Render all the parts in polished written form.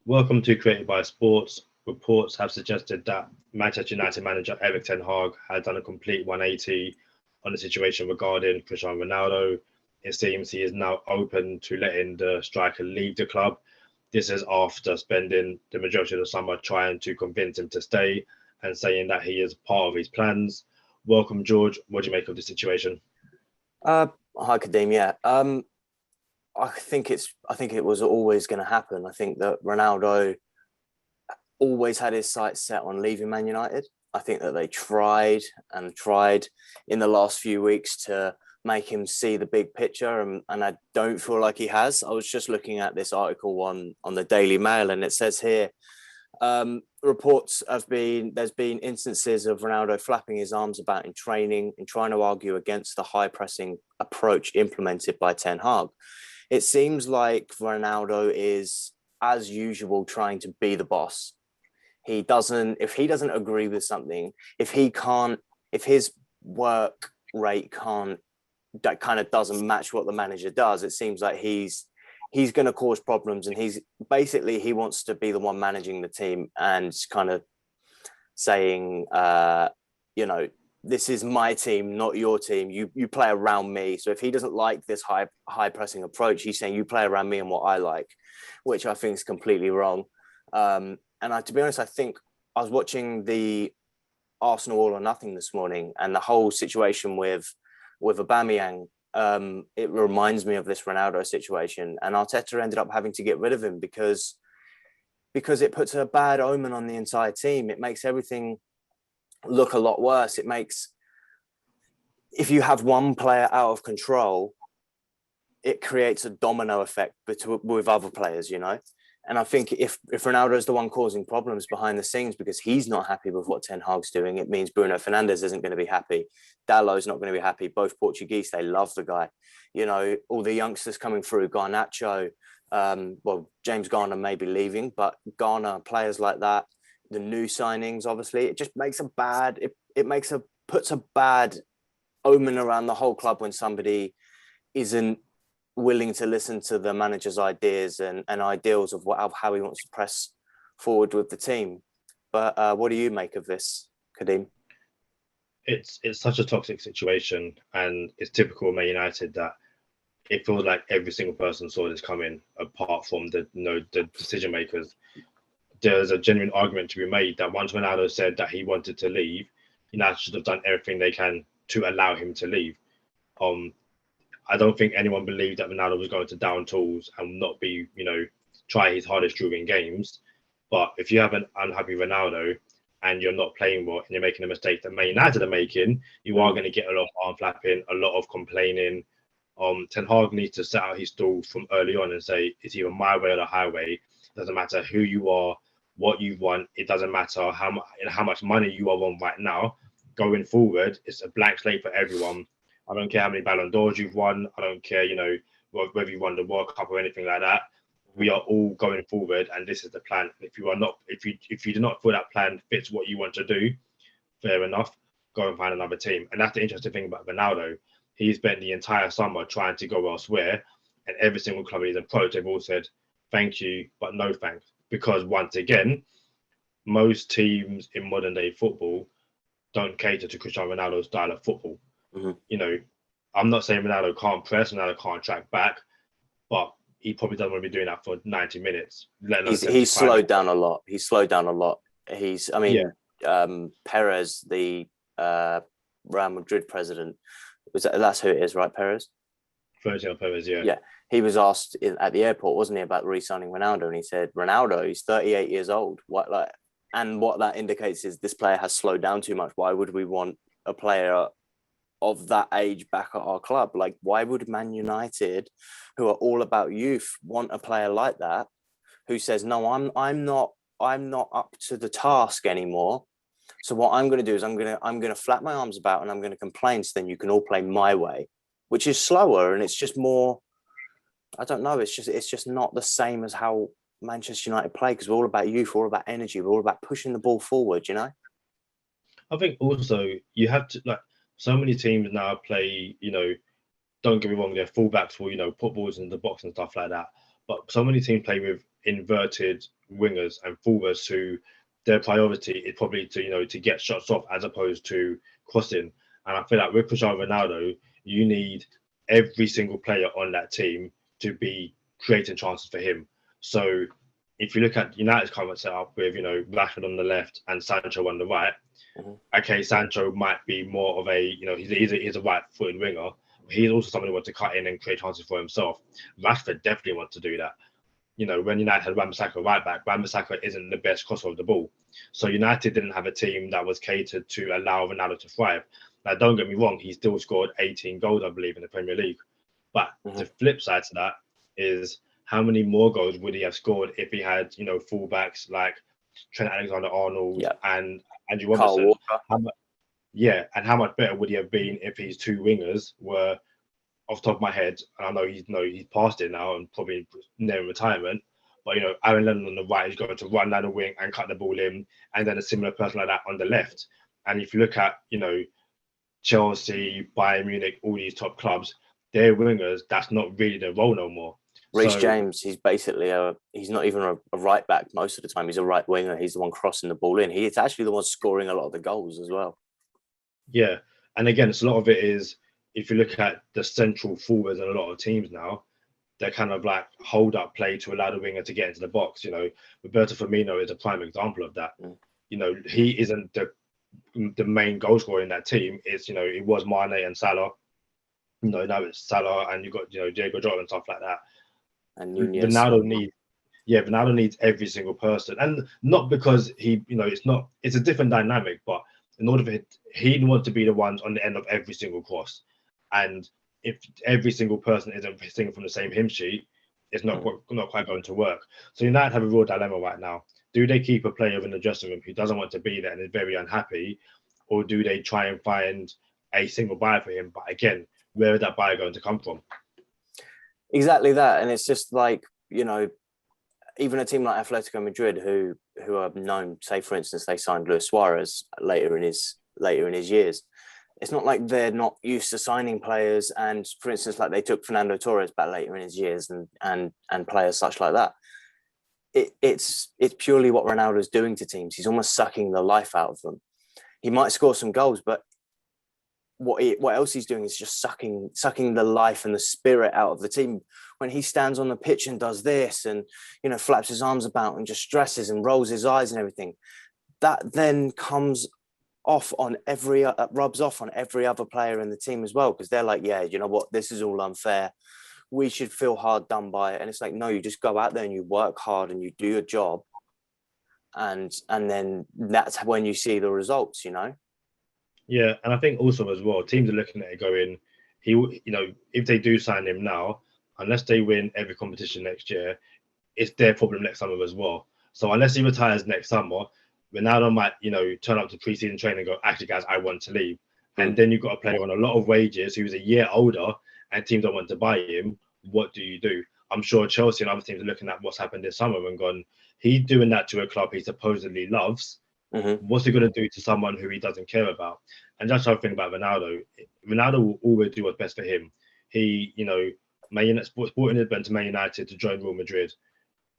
Welcome to Created by Sports. Reports have suggested that Manchester United manager Erik Ten Hag has done a complete 180 on the situation regarding Cristiano Ronaldo. It seems he is now open to letting the striker leave the club. This is after spending the majority of the summer trying to convince him to stay and saying that he is part of his plans. Welcome, George. What do you make of the situation? Hi, Kadeem. Yeah, I think it was always going to happen. I think that Ronaldo always had his sights set on leaving Man United. I think that they tried in the last few weeks to make him see the big picture, and I don't feel like he has. I was just looking at this article on the Daily Mail, and it says here, there's been instances of Ronaldo flapping his arms about in training and trying to argue against the high pressing approach implemented by Ten Hag. It seems like Ronaldo is, as usual, trying to be the boss. If he doesn't agree with something, if his work rate that kind of doesn't match what the manager does, it seems like he's going to cause problems, and he wants to be the one managing the team and kind of saying, this is my team, not your team. You play around me. So if he doesn't like this high pressing approach, he's saying you play around me and what I like, which I think is completely wrong. To be honest, I think I was watching the Arsenal All or Nothing this morning, and the whole situation with Aubameyang, it reminds me of this Ronaldo situation, and Arteta ended up having to get rid of him because it puts a bad omen on the entire team. It makes everything look a lot worse. If you have one player out of control, it creates a domino effect with other players, And I think if Ronaldo is the one causing problems behind the scenes because he's not happy with what Ten Hag's doing, it means Bruno Fernandes isn't going to be happy. Dalot's not going to be happy. Both Portuguese, they love the guy. All the youngsters coming through, Garnacho, James Garner may be leaving, but Garner, players like that, the new signings, obviously, it just makes puts a bad omen around the whole club when somebody isn't willing to listen to the manager's ideas and ideals of how he wants to press forward with the team. But what do you make of this, Kadeem? It's such a toxic situation, and it's typical of Man United that it feels like every single person saw this coming, apart from the decision makers. There's a genuine argument to be made that once Ronaldo said that he wanted to leave, United should have done everything they can to allow him to leave. I don't think anyone believed that Ronaldo was going to down tools and not be, try his hardest during games. But if you have an unhappy Ronaldo and you're not playing well and you're making a mistake that Man United are making, you are going to get a lot of arm flapping, a lot of complaining. Ten Hag needs to set out his stall from early on and say, it's either my way or the highway. It doesn't matter who you are, what you want. It doesn't matter how much money you are on right now. Going forward, it's a blank slate for everyone. I don't care how many Ballon d'Ors you've won. I don't care, whether you won the World Cup or anything like that. We are all going forward, and this is the plan. If you do not feel that plan fits what you want to do, fair enough. Go and find another team. And that's the interesting thing about Ronaldo. He's spent the entire summer trying to go elsewhere, and every single club he's approached, they've all said thank you, but no thanks. Because once again, most teams in modern day football don't cater to Cristiano Ronaldo's style of football. Mm-hmm. I'm not saying Ronaldo can't press, Ronaldo can't track back, but he probably doesn't want to be doing that for 90 minutes. He's slowed down a lot. Perez, the Real Madrid president, that's who it is, right? Perez? Florentino Perez, yeah. Yeah. He was asked at the airport, wasn't he, about re-signing Ronaldo, and he said, "Ronaldo, he's 38 years old. What that indicates is this player has slowed down too much. Why would we want a player of that age back at our club? Like, why would Man United, who are all about youth, want a player like that, who says, no, I'm not up to the task anymore. So what I'm going to do is I'm going to flap my arms about and I'm going to complain. So then you can all play my way, which is slower and it's just more. I don't know. It's just not the same as how Manchester United play, because we're all about youth, we're all about energy, we're all about pushing the ball forward, I think also you have to, like, so many teams now play, don't get me wrong, they're fullbacks will, put balls in the box and stuff like that. But so many teams play with inverted wingers and forwards who their priority is probably to get shots off as opposed to crossing. And I feel like with Cristiano Ronaldo, you need every single player on that team to be creating chances for him. So if you look at United's current setup with Rashford on the left and Sancho on the right, okay, Sancho might be more of a he's a right-footed winger. He's also someone who wants to cut in and create chances for himself. Rashford definitely wants to do that. When United had Wan-Bissaka right back, Wan-Bissaka isn't the best crosser of the ball. So United didn't have a team that was catered to allow Ronaldo to thrive. Now, don't get me wrong, he still scored 18 goals, I believe, in the Premier League. But the flip side to that is how many more goals would he have scored if he had, fullbacks like Trent Alexander-Arnold and Andrew Robertson? And how much better would he have been if his two wingers were, off the top of my head, and I know he's past it now and probably near retirement, but Aaron Lennon on the right is going to run down the wing and cut the ball in, and then a similar person like that on the left. And if you look at Chelsea, Bayern Munich, all these top clubs, their wingers, that's not really their role no more. Reece James, he's basically he's not even a right back most of the time. He's a right winger. He's the one crossing the ball in. He's actually the one scoring a lot of the goals as well. Yeah, and again, it's a lot of it is, if you look at the central forwards in a lot of teams now, they're kind of like hold up play to allow the winger to get into the box. Roberto Firmino is a prime example of that. He isn't the main goal scorer in that team. It was Mane and Salah. Now it's Salah, and you've got Diego Jota and stuff like that. And Nunez. Ronaldo needs every single person, and not because it's a different dynamic, but in order for he wants to be the ones on the end of every single cross. And if every single person isn't singing from the same hymn sheet, it's not quite going to work. So United have a real dilemma right now. Do they keep a player in the dressing room who doesn't want to be there and is very unhappy, or do they try and find a single buyer for him? But again, where is that buyer going to come from? Exactly that. And it's just like, even a team like Atletico Madrid, who are known, say for instance, they signed Luis Suarez later in his years. It's not like they're not used to signing players, and for instance, like they took Fernando Torres back later in his years, and players such like that. It's purely what Ronaldo's doing to teams. He's almost sucking the life out of them. He might score some goals, but what else he's doing is just sucking the life and the spirit out of the team. When he stands on the pitch and does this, and flaps his arms about and just stresses and rolls his eyes and everything, that then comes off on rubs off on every other player in the team as well, because they're like, yeah, you know what, this is all unfair, we should feel hard done by it. And it's like, no, you just go out there and you work hard and you do your job, and then that's when you see the results. Yeah, and I think also as well, teams are looking at it going, if they do sign him now, unless they win every competition next year, it's their problem next summer as well. So unless he retires next summer, Ronaldo might, turn up to preseason training and go, actually, guys, I want to leave. And then you've got a player on a lot of wages who's a year older and teams don't want to buy him. What do you do? I'm sure Chelsea and other teams are looking at what's happened this summer and gone, he's doing that to a club he supposedly loves. What's he going to do to someone who he doesn't care about? And that's the thing about Ronaldo. Ronaldo will always do what's best for him. He, Sporting Lisbon to Man United, to join Real Madrid,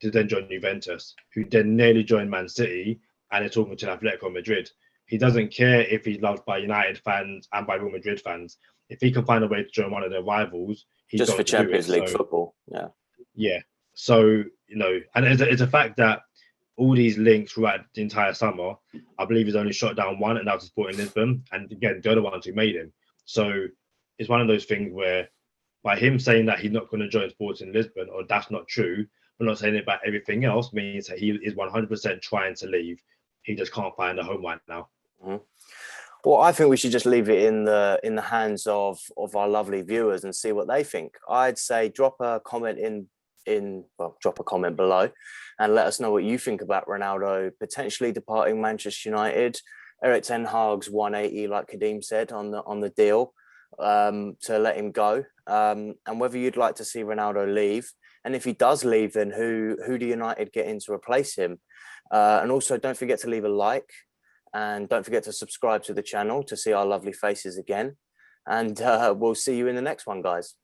to then join Juventus, who then nearly joined Man City and is talking to Atletico Madrid. He doesn't care if he's loved by United fans and by Real Madrid fans. If he can find a way to join one of their rivals, he's just for Champions League football. Yeah. So, and it's a fact that all these links throughout the entire summer, I believe he's only shot down one, and that was Sporting Lisbon. And again, the other ones who made him. So it's one of those things where by him saying that he's not going to join Sporting Lisbon, or that's not true, but not saying it about everything else, means that he is 100% trying to leave. He just can't find a home right now. Well, I think we should just leave it in the hands of our lovely viewers and see what they think. I'd say drop a comment drop a comment below and let us know what you think about Ronaldo potentially departing Manchester United. Erik Ten Hag's 180, like Kadeem said, on the deal to let him go, and whether you'd like to see Ronaldo leave, and if he does leave, then who do United get in to replace him? And also, don't forget to leave a like, and don't forget to subscribe to the channel to see our lovely faces again. And we'll see you in the next one, guys.